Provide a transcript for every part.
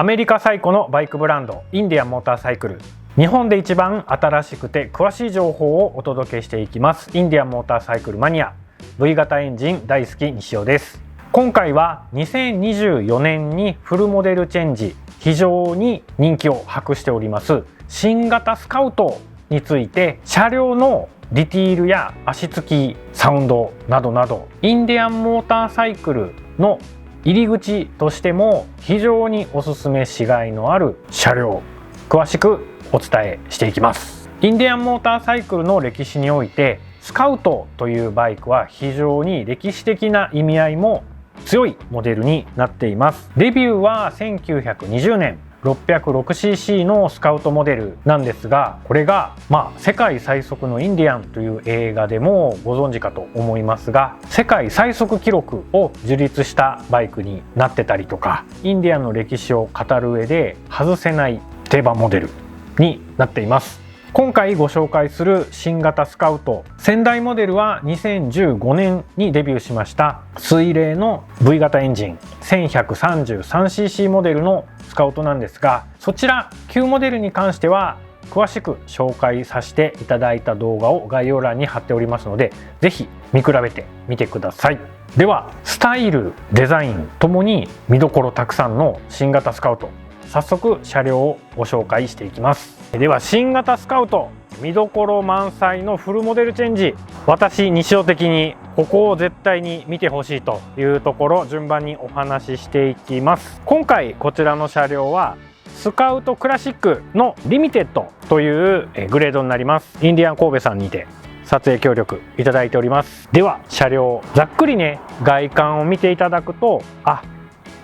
アメリカ最古のバイクブランドインディアンモーターサイクル、日本で一番新しくて詳しい情報をお届けしていきます。インディアンモーターサイクルマニア V 型エンジン大好き西尾です。今回は2024年にフルモデルチェンジ、非常に人気を博しております新型スカウトについて、車両のディティールや足つき、サウンドなどなど、インディアンモーターサイクルの入り口としても非常におすすめしがいのある車両、詳しくお伝えしていきます。インディアンモーターサイクルの歴史において、スカウトというバイクは非常に歴史的な意味合いも強いモデルになっています。デビューは1920年 606cc のスカウトモデルなんですが、これが世界最速のインディアンという映画でもご存知かと思いますが、世界最速記録を樹立したバイクになってたりとか、インディアンの歴史を語る上で外せない定番モデルになっています。今回ご紹介する新型スカウト、先代モデルは2015年にデビューしました水冷の V 型エンジン 1133cc モデルのスカウトなんですが、そちら旧モデルに関しては詳しく紹介させていただいた動画を概要欄に貼っておりますので、ぜひ見比べてみてください。ではスタイル、デザインともに見どころたくさんの新型スカウト、早速車両をご紹介していきます。では新型スカウト、見どころ満載のフルモデルチェンジ、私西尾的にここを絶対に見てほしいというところ、順番にお話ししていきます。今回こちらの車両はスカウトクラシックのリミテッドというグレードになります。インディアン神戸さんにて撮影協力いただいております。では車両ざっくりね、外観を見ていただくと、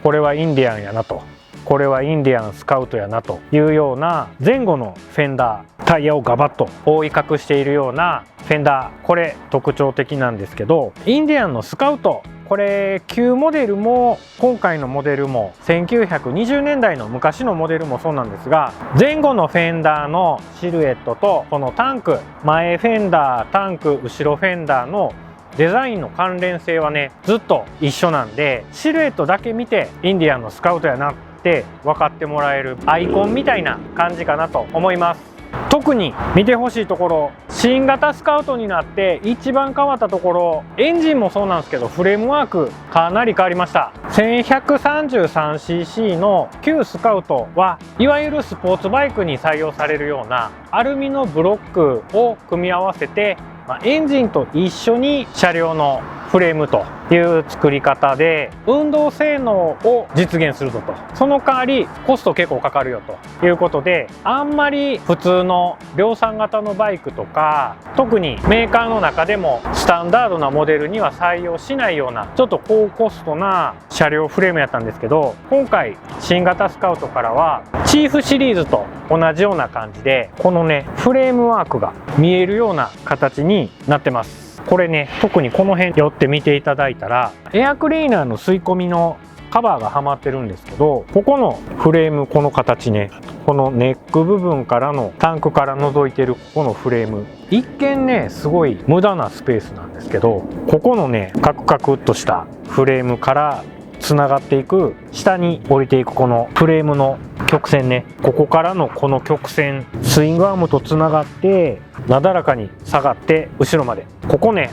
これはインディアンやなと、これはインディアンスカウトやなというような、前後のフェンダー、タイヤをガバッと覆い隠しているようなフェンダー、これ特徴的なんですけど、インディアンのスカウト、これ旧モデルも今回のモデルも1920年代の昔のモデルもそうなんですが、前後のフェンダーのシルエットとこのタンク、前フェンダー、タンク、後ろフェンダーのデザインの関連性はね、ずっと一緒なんで、シルエットだけ見てインディアンのスカウトやなって分かってもらえるアイコンみたいな感じかなと思います。特に見てほしいところ、新型スカウトになって一番変わったところ、エンジンもそうなんですけど、フレームワークかなり変わりました。 1133cc の旧スカウトはいわゆるスポーツバイクに採用されるようなアルミのブロックを組み合わせて、エンジンと一緒に車両のフレームという作り方で運動性能を実現するぞと。その代わりコスト結構かかるよということで、あんまり普通の量産型のバイクとか、特にメーカーの中でもスタンダードなモデルには採用しないようなちょっと高コストな車両フレームやったんですけど、今回新型スカウトからはチーフシリーズと同じような感じで、このねフレームワークが見えるような形になってます。これね、特にこの辺寄って見ていただいたら、エアクリーナーの吸い込みのカバーがはまってるんですけど、ここのフレーム、この形ね、このネック部分からのタンクから覗いてるここのフレーム、一見ねすごい無駄なスペースなんですけど、ここのねカクカクっとしたフレームからつながっていく、下に降りていくこのフレームの曲線ね、ここからのこの曲線、スイングアームとつながってなだらかに下がって後ろまで、ここね、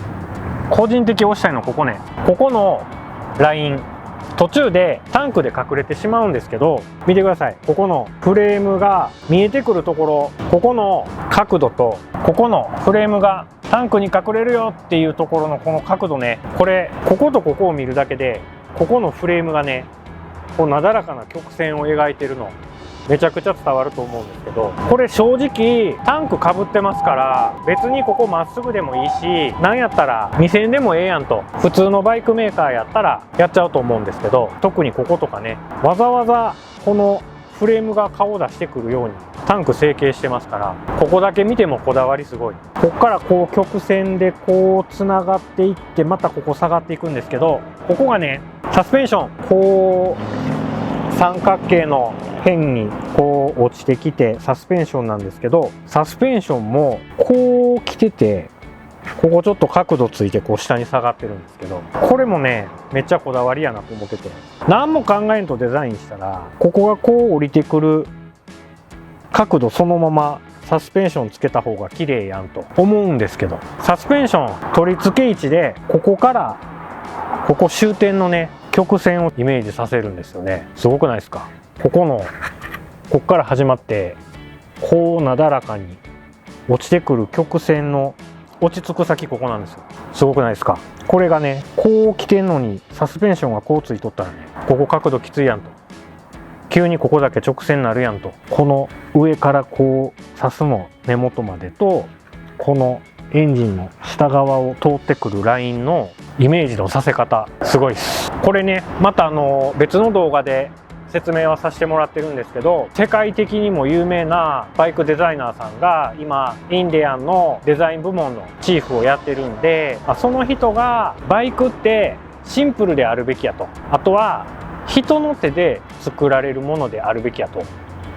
個人的押したいのはここね、ここのライン、途中でタンクで隠れてしまうんですけど、見てください、ここのフレームが見えてくるところ、ここの角度とここのフレームがタンクに隠れるよっていうところのこの角度ね、これこことここを見るだけで、ここのフレームがね、こうなだらかな曲線を描いてるのめちゃくちゃ伝わると思うんですけど、これ正直タンクかぶってますから、別にここまっすぐでもいいし、なんやったら2000でもええやんと普通のバイクメーカーやったらやっちゃうと思うんですけど、特にこことかね、わざわざこのフレームが顔を出してくるようにタンク成形してますから、ここだけ見てもこだわりすごい。ここからこう曲線でこうつながっていって、またここ下がっていくんですけど、ここがねサスペンション、こう三角形の辺にこう落ちてきてサスペンションなんですけど、サスペンションもこう来てて、ここちょっと角度ついてこう下に下がってるんですけど、これもねめっちゃこだわりやなと思ってて、何も考えんとデザインしたらここがこう降りてくる角度そのままサスペンションつけた方が綺麗やんと思うんですけど、サスペンション取り付け位置でここからここ終点のね曲線をイメージさせるんですよね。すごくないですか？こっから始まってこうなだらかに落ちてくる曲線の落ち着く先ここなんですよ。すごくないですか？これがねこう来てんのにサスペンションがこうついとったらね、ここ角度きついやんと、急にここだけ直線になるやんと、この上からこう刺すの根元までとこのエンジンの下側を通ってくるラインのイメージのさせ方すごいです。これねまた別の動画で説明はさせてもらってるんですけど、世界的にも有名なバイクデザイナーさんが今インディアンのデザイン部門のチーフをやってるんで、その人がバイクってシンプルであるべきやと、あとは人の手で作られるものであるべきやと、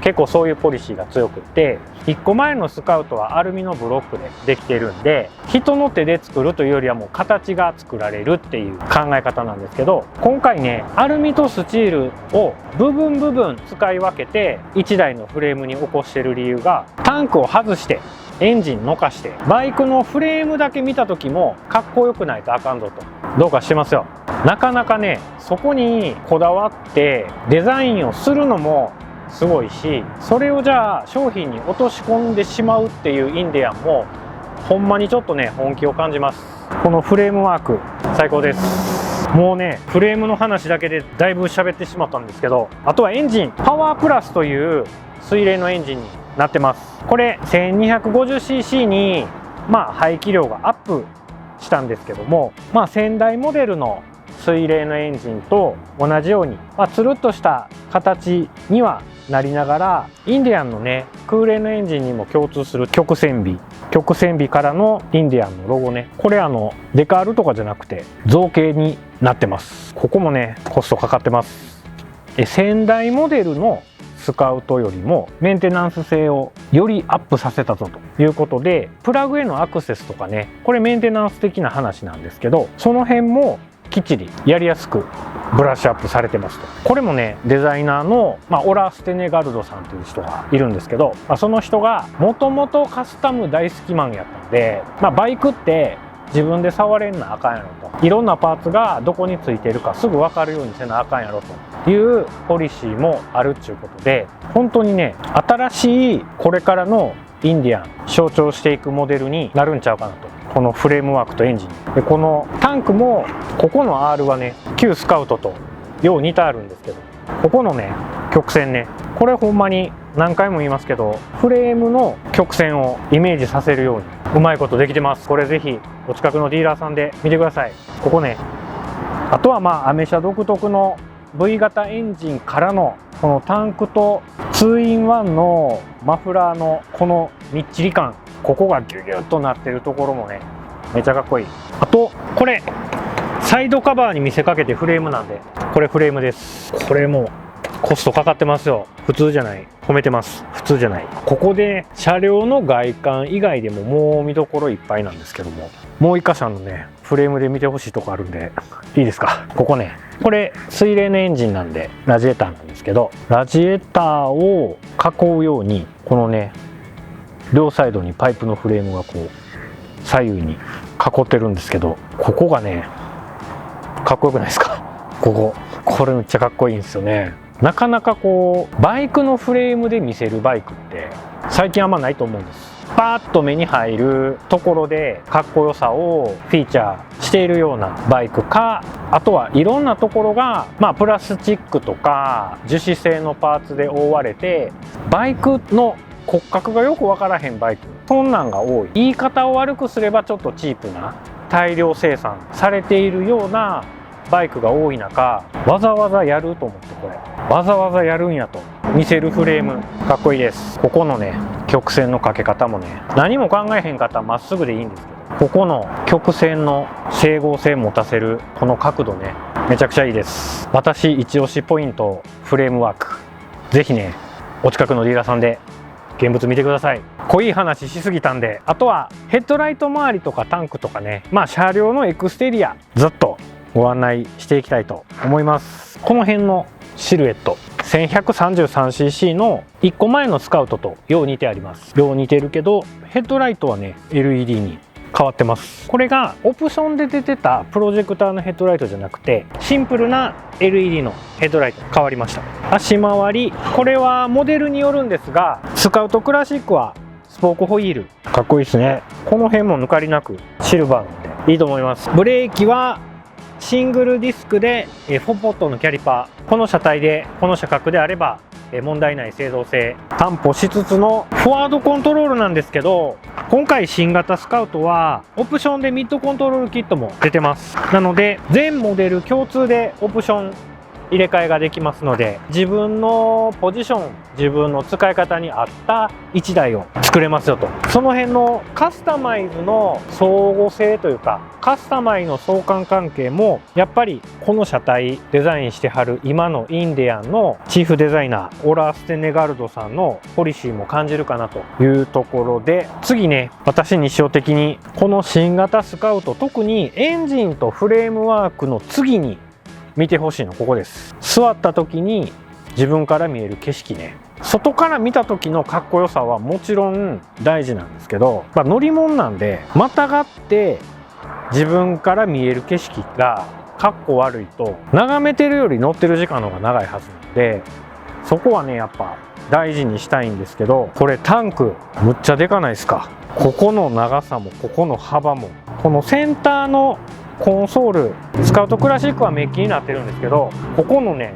結構そういうポリシーが強くって、1個前のスカウトはアルミのブロックでできてるんで、人の手で作るというよりはもう形が作られるっていう考え方なんですけど、今回ねアルミとスチールを部分使い分けて1台のフレームに起こしてる理由が、タンクを外してエンジンのかしてバイクのフレームだけ見た時もかっこよくないとあかんぞと、どうかしてますよ。なかなかねそこにこだわってデザインをするのもすごいし、それをじゃあ商品に落とし込んでしまうっていうインディアンもほんまにちょっとね本気を感じます。このフレームワーク最高です。もうねフレームの話だけでだいぶ喋ってしまったんですけど、あとはエンジンパワープラスという水冷のエンジンになってます。これ 1250cc に排気量がアップしたんですけども、先代モデルの水冷のエンジンと同じように、つるっとした形にはなりながら、インディアンのね空冷のエンジンにも共通する曲線美からのインディアンのロゴね、これデカールとかじゃなくて造形になってます。ここもねコストかかってます。先代モデルのスカウトよりもメンテナンス性をよりアップさせたぞということで、プラグへのアクセスとかね、これメンテナンス的な話なんですけど、その辺もきっちりやりやすくブラッシュアップされてますと。これもねデザイナーの、オラ・ステネガルドさんという人がいるんですけど、その人がもともとカスタム大好きマンやったんで、バイクって自分で触れんなあかんやろと、いろんなパーツがどこについてるかすぐ分かるようにせなあかんやろというポリシーもあるっちゅうことで、本当にね新しいこれからのインディアン象徴していくモデルになるんちゃうかなと。このフレームワークとエンジンで、このタンクもここの R はね旧スカウトとよう似てあるんですけど、ここのね曲線ね、これほんまに何回も言いますけどフレームの曲線をイメージさせるようにうまいことできてます。これぜひお近くのディーラーさんで見てください。ここね、あとはアメ車独特の V 型エンジンからのこのタンクと 2-in-1 のマフラーのこのみっちり感、ここがギュギュッとなってるところもねめちゃかっこいい。あとこれサイドカバーに見せかけてフレームなんで、これフレームです。これもコストかかってますよ。普通じゃない。褒めてます。普通じゃない。ここで車両の外観以外でももう見どころいっぱいなんですけども、もう一箇所のねフレームで見てほしいとこあるんでいいですか。ここね、これ水冷のエンジンなんでラジエーターなんですけど、ラジエーターを囲うようにこのね両サイドにパイプのフレームがこう左右に囲ってるんですけど、ここがねかっこよくないですか。これめっちゃかっこいいんですよね。なかなかこうバイクのフレームで見せるバイクって最近あんまないと思うんです。パーッと目に入るところでかっこよさをフィーチャーしているようなバイクか、あとはいろんなところがプラスチックとか樹脂製のパーツで覆われてバイクの骨格がよく分からへんバイク、そんなんが多い。言い方を悪くすればちょっとチープな大量生産されているようなバイクが多い中、わざわざやると思って、これわざわざやるんやと見せるフレームかっこいいです。ここのね曲線のかけ方もね、何も考えへん方はまっすぐでいいんですけど、ここの曲線の整合性持たせるこの角度ねめちゃくちゃいいです。私一押しポイントフレームワーク、ぜひねお近くのディーラーさんで現物見てください。濃い話しすぎたんで、あとはヘッドライト周りとかタンクとかね、車両のエクステリアずっとご案内していきたいと思います。この辺のシルエット 1133cc の1個前のスカウトとよう似てあります。よう似てるけどヘッドライトはね LED に変わってます。これがオプションで出てたプロジェクターのヘッドライトじゃなくてシンプルな LED のヘッドライトに変わりました。足回り、これはモデルによるんですが、スカウトクラシックはスポークホイールかっこいいですね。この辺も抜かりなくシルバーなんでいいと思います。ブレーキはシングルディスクで4ポットのキャリパー、この車体でこの車格であれば問題ない製造性担保しつつのフォワードコントロールなんですけど、今回新型スカウトはオプションでミッドコントロールキットも出てます。なので全モデル共通でオプション入れ替えができますので、自分のポジション、自分の使い方に合った1台を作れますよと。その辺のカスタマイズの相互性というか、カスタマイズの相関関係もやっぱりこの車体デザインしてはる今のインディアンのチーフデザイナーオラ・ステネガルドさんのポリシーも感じるかなというところで、次ね、私西尾的にこの新型スカウト、特にエンジンとフレームワークの次に見てほしいのここです。座った時に自分から見える景色ね、外から見た時のかっこよさはもちろん大事なんですけど、乗り物なんでまたがって自分から見える景色がかっこ悪いと眺めてるより乗ってる時間の方が長いはずなので、そこはねやっぱ大事にしたいんですけど、これタンクむっちゃでかないですか。ここの長さもここの幅も、このセンターのコンソール、スカウトクラシックはメッキになってるんですけど、ここのね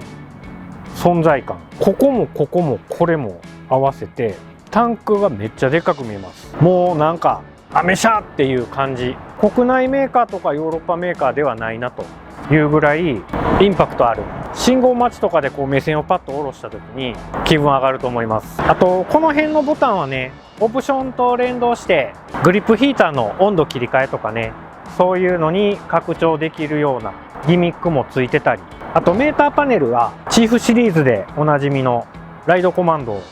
存在感、ここもここもこれも合わせてタンクがめっちゃでかく見えます。もうなんかアメ車っていう感じ、国内メーカーとかヨーロッパメーカーではないなというぐらいインパクトある。信号待ちとかでこう目線をパッと下ろした時に気分上がると思います。あとこの辺のボタンはねオプションと連動してグリップヒーターの温度切り替えとかね、そういうのに拡張できるようなギミックもついてたり、あとメーターパネルはチーフシリーズでおなじみのライドコマンド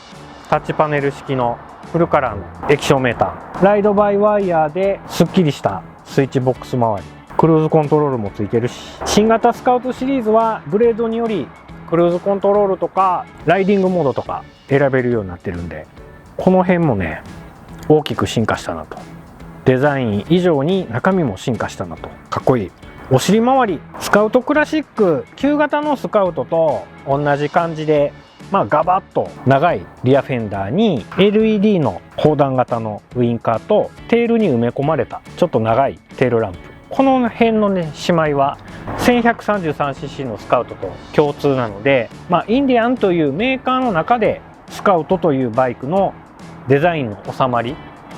タッチパネル式のフルカラーの液晶メーター、ライドバイワイヤーですっきりしたスイッチボックス周り、クルーズコントロールもついてるし、新型スカウトシリーズはグレードによりクルーズコントロールとかライディングモードとか選べるようになってるんで、この辺もね大きく進化したなと。デザイン以上に中身も進化したなと。かっこいい。お尻周り、スカウトクラシック旧型のスカウトと同じ感じで、ガバッと長いリアフェンダーに LED の砲弾型のウインカーとテールに埋め込まれたちょっと長いテールランプ、この辺のね姉妹は 1133cc のスカウトと共通なので、インディアンというメーカーの中でスカウトというバイクのデザインの収まり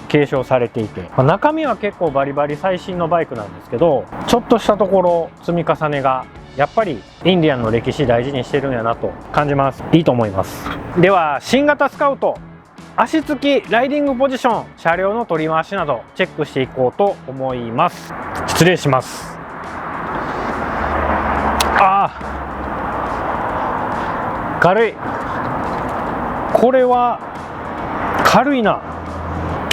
継承されていて、中身は結構バリバリ最新のバイクなんですけど、ちょっとしたところ積み重ねがやっぱりインディアンの歴史大事にしてるんやなと感じます。いいと思います。では新型スカウト足つきライディングポジション、車両の取り回しなどチェックしていこうと思います。失礼します。軽い。これは軽いな。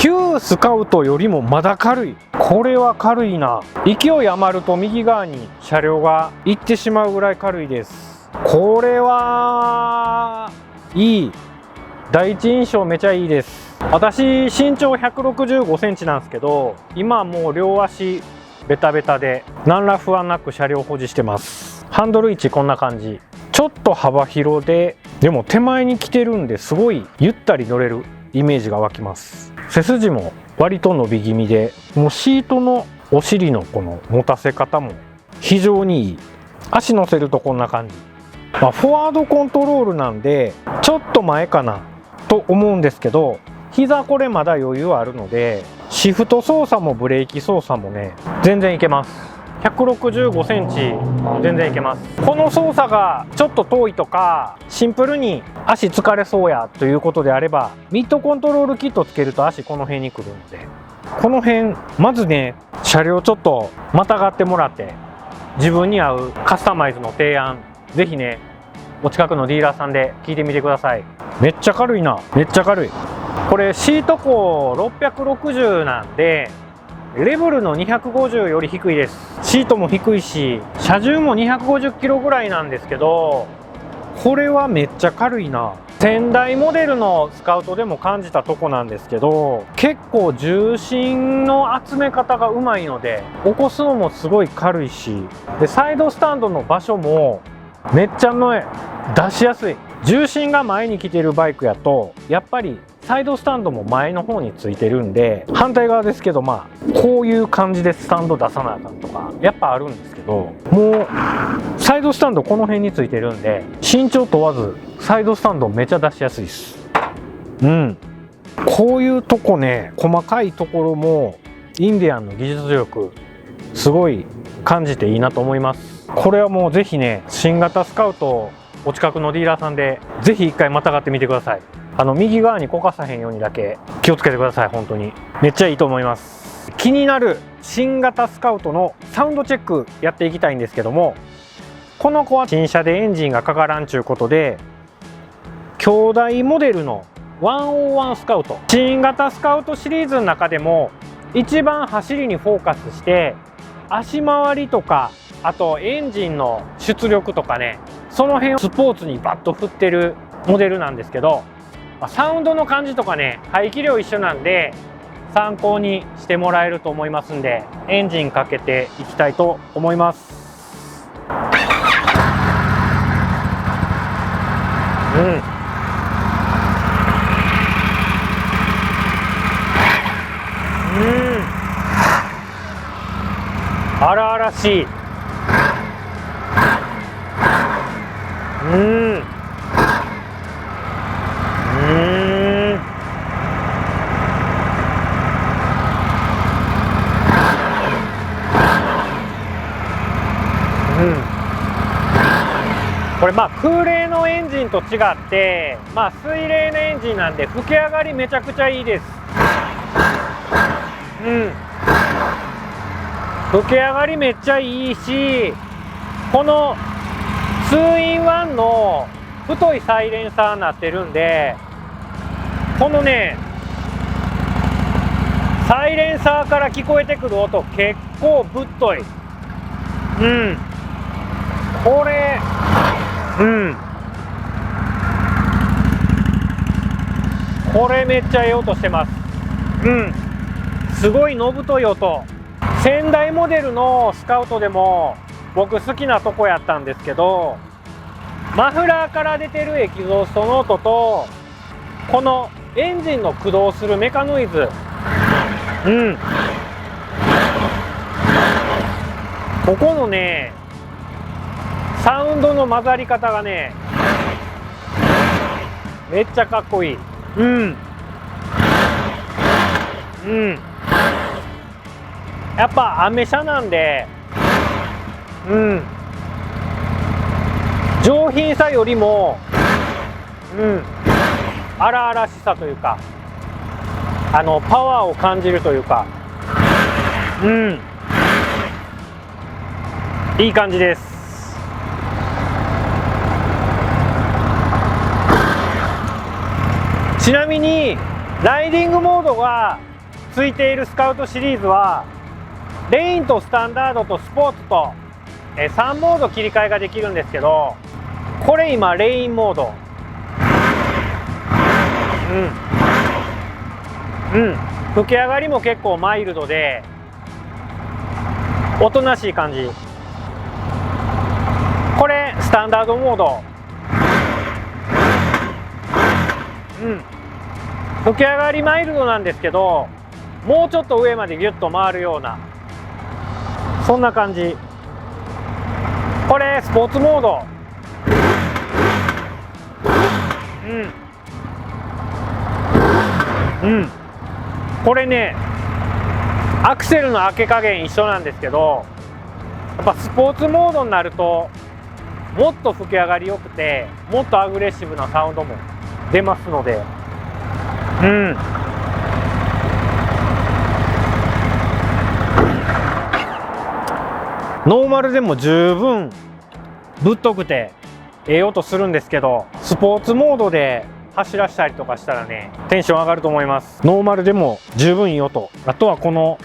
旧スカウトよりもまだ軽い。これは軽いな。勢い余ると右側に車両が行ってしまうぐらい軽いです。これはいい。第一印象めちゃいいです。私身長165センチなんですけど、今もう両足ベタベタで何ら不安なく車両保持してます。ハンドル位置こんな感じ。ちょっと幅広で、でも手前に来てるんですごいゆったり乗れるイメージが湧きます。背筋も割と伸び気味で、もうシートのお尻のこの持たせ方も非常にいい。足乗せるとこんな感じ。フォワードコントロールなんでちょっと前かなと思うんですけど、膝これまだ余裕あるのでシフト操作もブレーキ操作もね全然いけます。165センチ全然いけます。この操作がちょっと遠いとかシンプルに足疲れそうやということであれば、ミッドコントロールキットつけると足この辺に来るので、この辺まずね車両ちょっとまたがってもらって自分に合うカスタマイズの提案ぜひねお近くのディーラーさんで聞いてみてください。めっちゃ軽いな。めっちゃ軽い。これシート高660なんでレベルの250より低いです。シートも低いし車重も250キロぐらいなんですけど、これはめっちゃ軽いな。先代モデルのスカウトでも感じたとこなんですけど、結構重心の集め方がうまいので起こすのもすごい軽いし、でサイドスタンドの場所もめっちゃ前出しやすい。重心が前に来てるバイクやとやっぱりサイドスタンドも前の方についてるんで、反対側ですけどこういう感じでスタンド出さなあかんとかやっぱあるんですけど、もうサイドスタンドこの辺についてるんで身長問わずサイドスタンドめちゃ出しやすいです。こういうとこね、細かいところもインディアンの技術力すごい感じていいなと思います。これはもうぜひね、新型スカウトお近くのディーラーさんでぜひ一回またがってみてください。右側にこかさへんようにだけ気をつけてください。本当にめっちゃいいと思います。気になる新型スカウトのサウンドチェックやっていきたいんですけども、この子は新車でエンジンがかからんちゅうことで兄弟モデルの101スカウト、新型スカウトシリーズの中でも一番走りにフォーカスして足回りとか、あとエンジンの出力とかね、その辺をスポーツにバッと振ってるモデルなんですけど、サウンドの感じとかね、排気量一緒なんで参考にしてもらえると思いますんで、エンジンかけていきたいと思います。荒々しい。これ空冷のエンジンと違って水冷のエンジンなんで吹き上がりめちゃくちゃいいです。吹き上がりめっちゃいいし、この 2-in-1 の太いサイレンサーになってるんで、このねサイレンサーから聞こえてくる音結構ぶっとい。これこれめっちゃええ音してます。すごいのぶとい音。先代モデルのスカウトでも僕好きなとこやったんですけど、マフラーから出てるエキゾーストの音とこのエンジンの駆動するメカノイズ、ここのねサウンドの混ざり方がねめっちゃかっこいい。やっぱアメ車なんで上品さよりも荒々しさというかパワーを感じるというかいい感じです。ちなみにライディングモードがついているスカウトシリーズはレインとスタンダードとスポーツと3モード切り替えができるんですけど、これ今レインモード吹き上がりも結構マイルドでおとなしい感じ。これスタンダードモード吹き上がりマイルドなんですけど、もうちょっと上までギュッと回るようなそんな感じ。これスポーツモードこれねアクセルの開け加減一緒なんですけど、やっぱスポーツモードになるともっと吹き上がりよくてもっとアグレッシブなサウンドも出ますのでノーマルでも十分ぶっとくてええ音するんですけど、スポーツモードで走らせたりとかしたらねテンション上がると思います。ノーマルでも十分いい音、あとはこの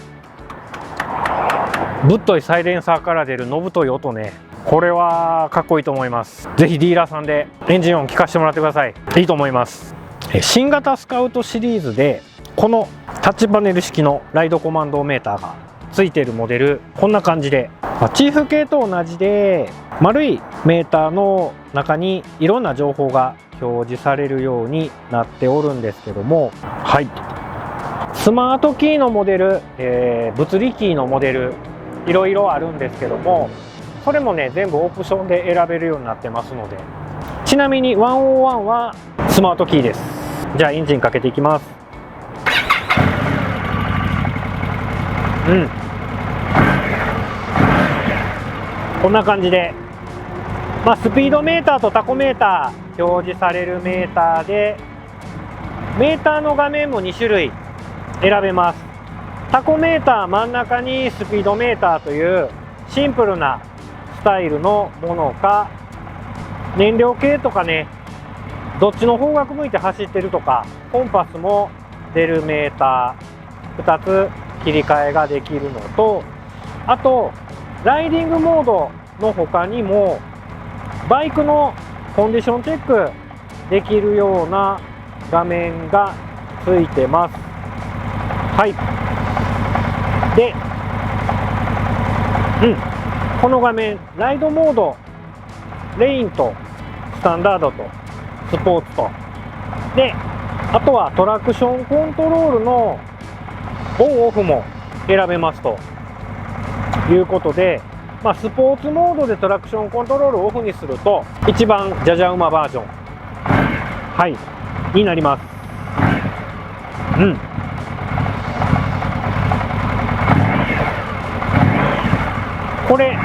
ぶっといサイレンサーから出るのぶとい音ね、これはかっこいいと思います。ぜひディーラーさんでエンジン音聞かせてもらってください。いいと思います。新型スカウトシリーズでこのタッチパネル式のライドコマンドメーターがついているモデル、こんな感じで、チーフ系と同じで丸いメーターの中にいろんな情報が表示されるようになっておるんですけども、はい、スマートキーのモデル、物理キーのモデルいろいろあるんですけども、それもね全部オプションで選べるようになってますので、ちなみに101はスマートキーです。じゃあエンジンかけていきます。こんな感じで、スピードメーターとタコメーター表示されるメーターで、メーターの画面も2種類選べます。タコメーター真ん中にスピードメーターというシンプルなスタイルのものか、燃料系とかね、どっちの方角向いて走ってるとか、コンパスも出るメーター2つ切り替えができるのと、あとライディングモードの他にもバイクのコンディションチェックできるような画面がついてます。はい。で、この画面ライドモード、レインとスタンダードとスポーツとで、あとはトラクションコントロールのオンオフも選べますということで、スポーツモードでトラクションコントロールをオフにすると一番じゃじゃ馬バージョン、になります。これ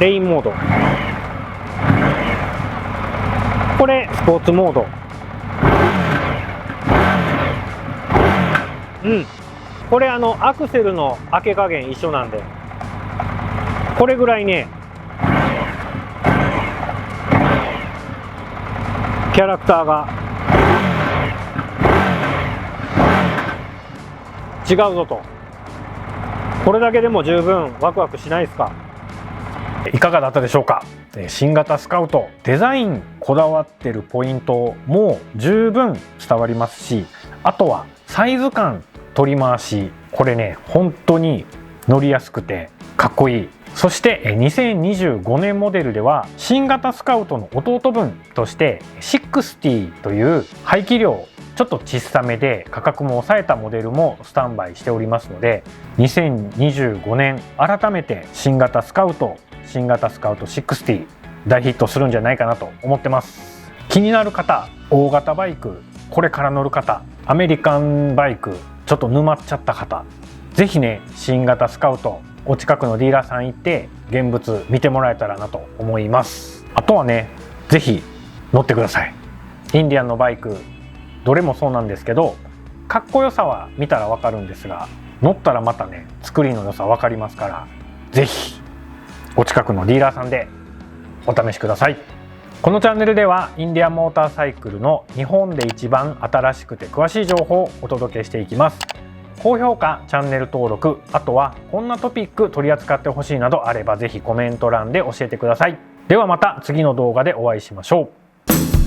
レインモード、これスポーツモード、これアクセルの開け加減一緒なんで、これぐらいねキャラクターが違うぞと、これだけでも十分ワクワクしないですか。いかがだったでしょうか。新型スカウトデザインこだわってるポイントも十分伝わりますし、あとはサイズ感、取り回し、これね本当に乗りやすくてかっこいい。そして2025年モデルでは新型スカウトの弟分として60という排気量ちょっと小さめで価格も抑えたモデルもスタンバイしておりますので、2025年改めて新型スカウト60大ヒットするんじゃないかなと思ってます。気になる方、大型バイクこれから乗る方、アメリカンバイクちょっと沼っちゃった方、ぜひね新型スカウトお近くのディーラーさん行って現物見てもらえたらなと思います。あとはねぜひ乗ってください。インディアンのバイクどれもそうなんですけど、かっこよさは見たらわかるんですが、乗ったらまたね作りの良さ分かりますから、ぜひお近くのディーラーさんでお試しください。このチャンネルではインディアンモーターサイクルの日本で一番新しくて詳しい情報をお届けしていきます。高評価、チャンネル登録、あとはこんなトピック取り扱ってほしいなどあればぜひコメント欄で教えてください。ではまた次の動画でお会いしましょう。